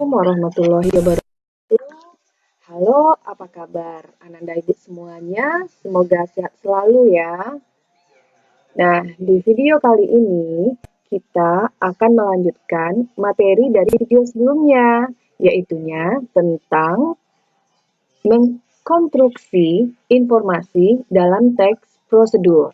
Assalamualaikum warahmatullahi wabarakatuh. Halo, apa kabar Ananda Ibu semuanya? Semoga sehat selalu ya. Nah, di video kali ini kita akan melanjutkan materi dari video sebelumnya, yaitunya tentang mengkonstruksi informasi dalam teks prosedur.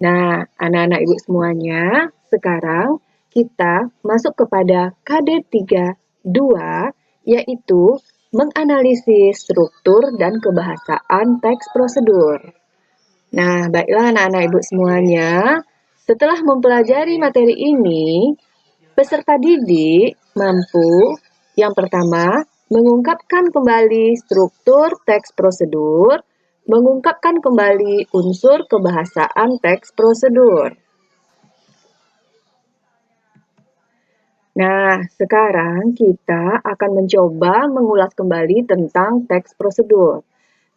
Nah, anak-anak Ibu semuanya, sekarang kita masuk kepada KD 32, yaitu menganalisis struktur dan kebahasaan teks prosedur. Nah, baiklah anak-anak Ibu semuanya, setelah mempelajari materi ini, peserta didik mampu yang pertama mengungkapkan kembali struktur teks prosedur, mengungkapkan kembali unsur kebahasaan teks prosedur. Nah, sekarang kita akan mencoba mengulas kembali tentang teks prosedur.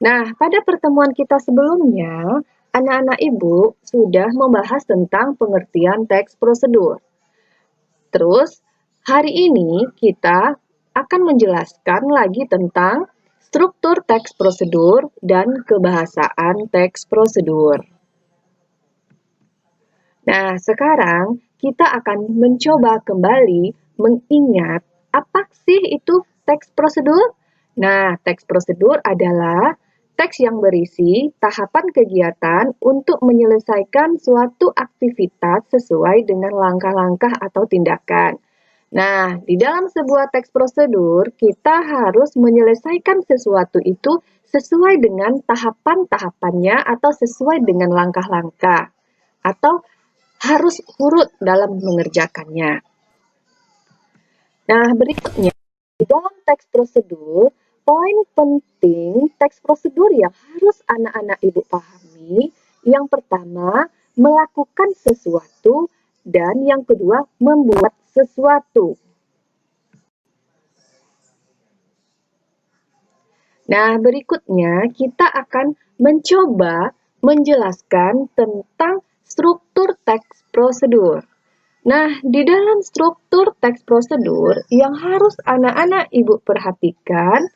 Nah, pada pertemuan kita sebelumnya, anak-anak Ibu sudah membahas tentang pengertian teks prosedur. Terus, hari ini kita akan menjelaskan lagi tentang struktur teks prosedur dan kebahasaan teks prosedur. Nah, sekarang kita akan mencoba kembali mengingat apa sih itu teks prosedur? Nah, teks prosedur adalah teks yang berisi tahapan kegiatan untuk menyelesaikan suatu aktivitas sesuai dengan langkah-langkah atau tindakan. Nah, di dalam sebuah teks prosedur, kita harus menyelesaikan sesuatu itu sesuai dengan tahapan-tahapannya atau sesuai dengan langkah-langkah, atau harus urut dalam mengerjakannya. Nah, berikutnya, di dalam teks prosedur, poin penting teks prosedur yang harus anak-anak Ibu pahami, yang pertama, melakukan sesuatu, dan yang kedua, membuat sesuatu. Nah, berikutnya kita akan mencoba menjelaskan tentang struktur teks prosedur. Nah, di dalam struktur teks prosedur yang harus anak-anak Ibu perhatikan,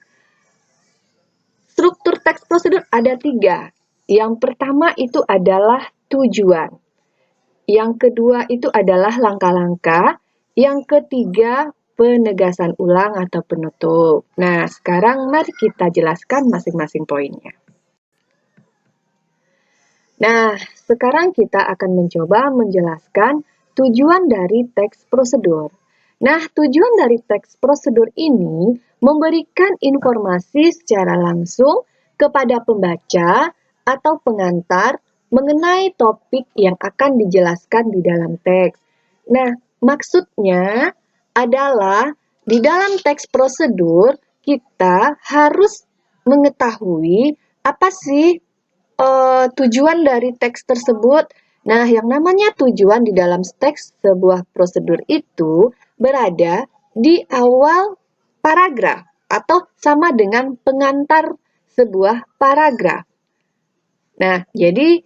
struktur teks prosedur ada 3. Yang pertama itu adalah tujuan. Yang kedua itu adalah langkah-langkah. Yang ketiga, penegasan ulang atau penutup. Nah, sekarang mari kita jelaskan masing-masing poinnya. Nah, sekarang kita akan mencoba menjelaskan tujuan dari teks prosedur. Nah, tujuan dari teks prosedur ini memberikan informasi secara langsung kepada pembaca atau pengantar mengenai topik yang akan dijelaskan di dalam teks. Nah, maksudnya adalah di dalam teks prosedur kita harus mengetahui apa sih tujuan dari teks tersebut. Nah, yang namanya tujuan di dalam teks sebuah prosedur itu berada di awal paragraf atau sama dengan pengantar sebuah paragraf. Nah, jadi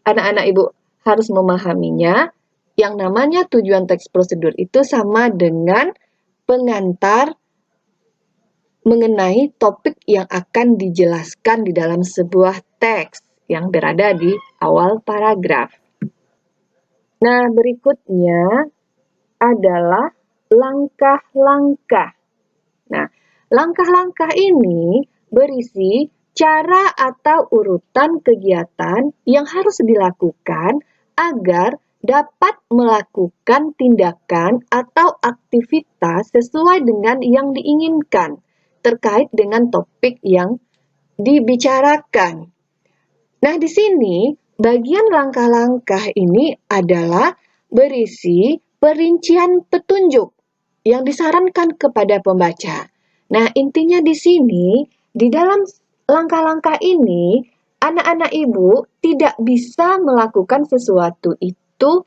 anak-anak Ibu harus memahaminya. Yang namanya tujuan teks prosedur itu sama dengan pengantar mengenai topik yang akan dijelaskan di dalam sebuah teks yang berada di awal paragraf. Nah, berikutnya adalah langkah-langkah. Nah, langkah-langkah ini berisi cara atau urutan kegiatan yang harus dilakukan agar dapat melakukan tindakan atau aktivitas sesuai dengan yang diinginkan terkait dengan topik yang dibicarakan. Nah, di sini bagian langkah-langkah ini adalah berisi perincian petunjuk yang disarankan kepada pembaca. Nah, intinya di sini, di dalam langkah-langkah ini, anak-anak Ibu tidak bisa melakukan sesuatu itu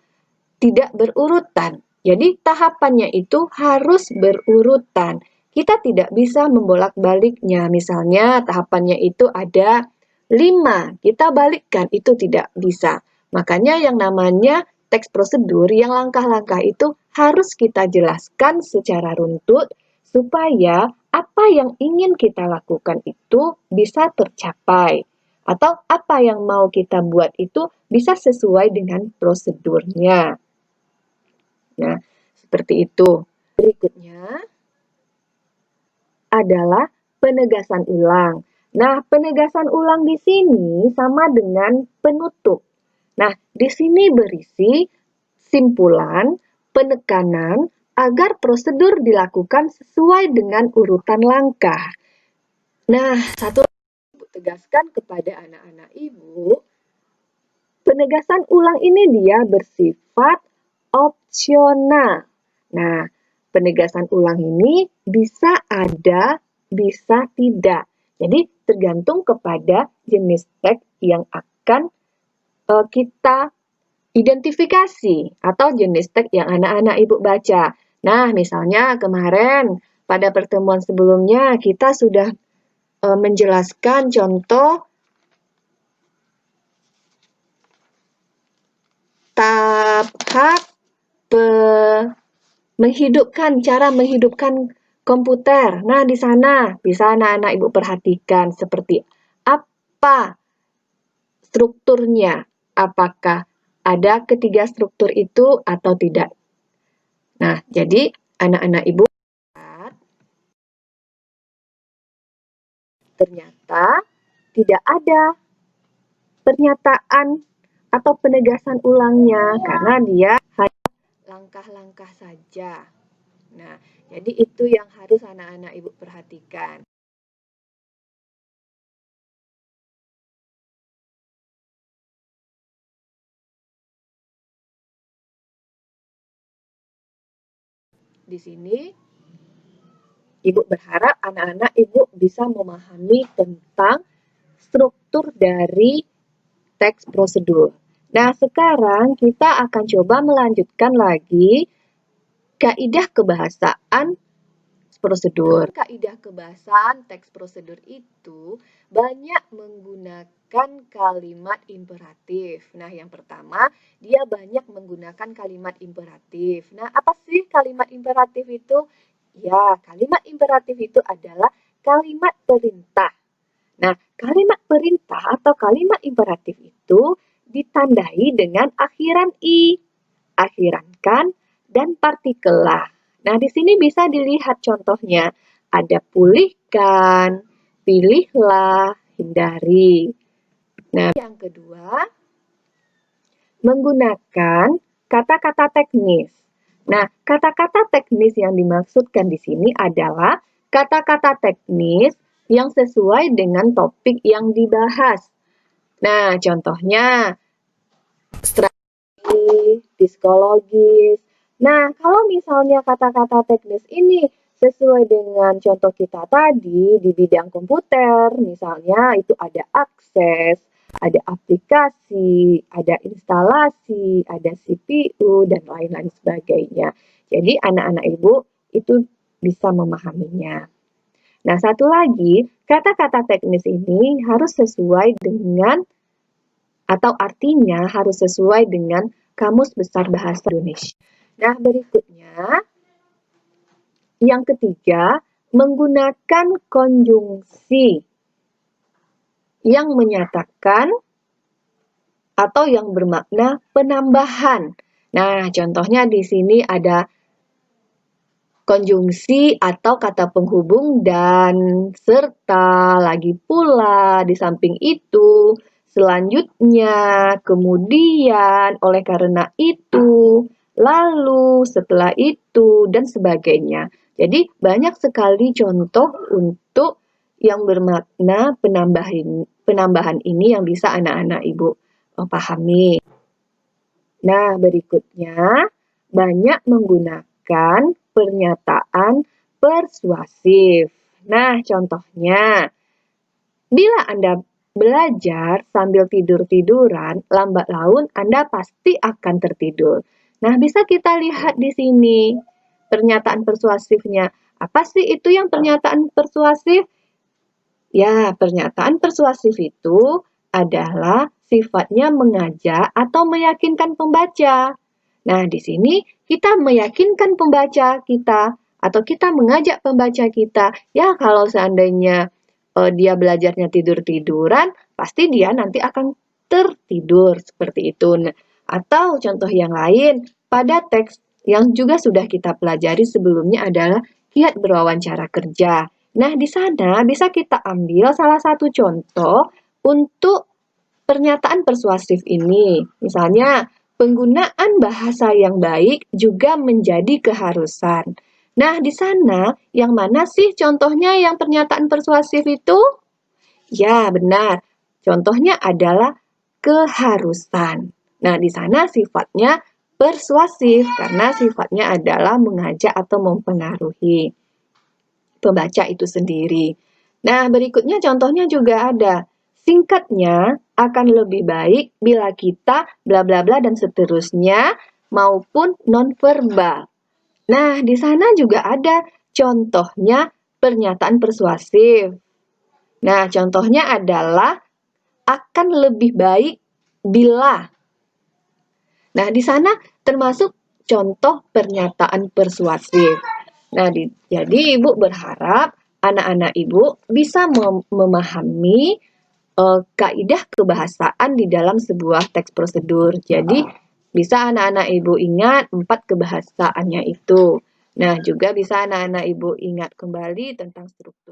tidak berurutan. Jadi, tahapannya itu harus berurutan. Kita tidak bisa membolak-baliknya. Misalnya, tahapannya itu ada 5, kita balikkan, itu tidak bisa. Makanya yang namanya teks prosedur, yang langkah-langkah itu harus kita jelaskan secara runtut, supaya apa yang ingin kita lakukan itu bisa tercapai, atau apa yang mau kita buat itu bisa sesuai dengan prosedurnya. Nah, seperti itu. Berikutnya adalah penegasan ulang. Nah, penegasan ulang di sini sama dengan penutup. Nah, di sini berisi simpulan, penekanan, agar prosedur dilakukan sesuai dengan urutan langkah. Nah, satu lagi Ibu tegaskan kepada anak-anak Ibu, penegasan ulang ini dia bersifat opsional. Nah, penegasan ulang ini bisa ada, bisa tidak. Jadi, tergantung kepada jenis teks yang akan kita identifikasi atau jenis teks yang anak-anak Ibu baca. Nah, misalnya kemarin pada pertemuan sebelumnya kita sudah menjelaskan contoh tahap cara menghidupkan komputer. Nah, di sana bisa anak-anak Ibu perhatikan seperti apa strukturnya. Apakah ada ketiga struktur itu atau tidak. Nah, jadi anak-anak Ibu ternyata tidak ada pernyataan atau penegasan ulangnya karena dia hanya langkah-langkah saja. Nah, jadi itu yang harus anak-anak Ibu perhatikan. Di sini Ibu berharap anak-anak Ibu bisa memahami tentang struktur dari teks prosedur. Nah, sekarang kita akan coba melanjutkan lagi kaidah kebahasaan prosedur. Kaidah kebahasaan teks prosedur itu banyak menggunakan kalimat imperatif. Nah, yang pertama, dia banyak menggunakan kalimat imperatif. Nah, apa sih kalimat imperatif itu? Ya, kalimat imperatif itu adalah kalimat perintah. Nah, kalimat perintah atau kalimat imperatif itu ditandai dengan akhiran i, akhiran kan, dan partikel lah. Nah, di sini bisa dilihat contohnya. Ada pulihkan, pilihlah, hindari. Nah, yang kedua, menggunakan kata-kata teknis. Nah, kata-kata teknis yang dimaksudkan di sini adalah kata-kata teknis yang sesuai dengan topik yang dibahas. Nah, contohnya strategi, psikologis. Nah, kalau misalnya kata-kata teknis ini sesuai dengan contoh kita tadi di bidang komputer, misalnya itu ada akses, ada aplikasi, ada instalasi, ada CPU, dan lain-lain sebagainya. Jadi anak-anak Ibu itu bisa memahaminya. Nah, satu lagi, kata-kata teknis ini harus sesuai dengan atau artinya harus sesuai dengan Kamus Besar Bahasa Indonesia. Nah, berikutnya, yang ketiga, menggunakan konjungsi yang menyatakan atau yang bermakna penambahan. Nah, contohnya di sini ada konjungsi atau kata penghubung dan, serta, lagi pula, di samping itu, selanjutnya, kemudian, oleh karena itu, lalu, setelah itu, dan sebagainya. Jadi, banyak sekali contoh untuk yang bermakna penambahan ini yang bisa anak-anak Ibu pahami. Nah, berikutnya, banyak menggunakan pernyataan persuasif. Nah, contohnya, bila Anda belajar sambil tidur-tiduran, lambat laun Anda pasti akan tertidur. Nah, bisa kita lihat di sini pernyataan persuasifnya. Apa sih itu yang pernyataan persuasif? Ya, pernyataan persuasif itu adalah sifatnya mengajak atau meyakinkan pembaca. Nah, di sini kita meyakinkan pembaca kita atau kita mengajak pembaca kita, ya kalau seandainya dia belajarnya tidur-tiduran, pasti dia nanti akan tertidur seperti itu. Nah, atau contoh yang lain, pada teks yang juga sudah kita pelajari sebelumnya adalah kiat berwawancara kerja. Nah, di sana bisa kita ambil salah satu contoh untuk pernyataan persuasif ini. Misalnya, penggunaan bahasa yang baik juga menjadi keharusan. Nah, di sana yang mana sih contohnya yang pernyataan persuasif itu? Ya, benar. Contohnya adalah keharusan. Nah, di sana sifatnya persuasif karena sifatnya adalah mengajak atau mempengaruhi pembaca itu sendiri. Nah, berikutnya contohnya juga ada. Singkatnya akan lebih baik bila kita bla bla bla dan seterusnya maupun nonverbal. Nah, di sana juga ada contohnya pernyataan persuasif. Nah, contohnya adalah akan lebih baik bila. Nah, di sana termasuk contoh pernyataan persuasif. Nah, jadi Ibu berharap anak-anak Ibu bisa memahami kaidah kebahasaan di dalam sebuah teks prosedur. Jadi, bisa anak-anak Ibu ingat 4 kebahasaannya itu. Nah, juga bisa anak-anak Ibu ingat kembali tentang struktur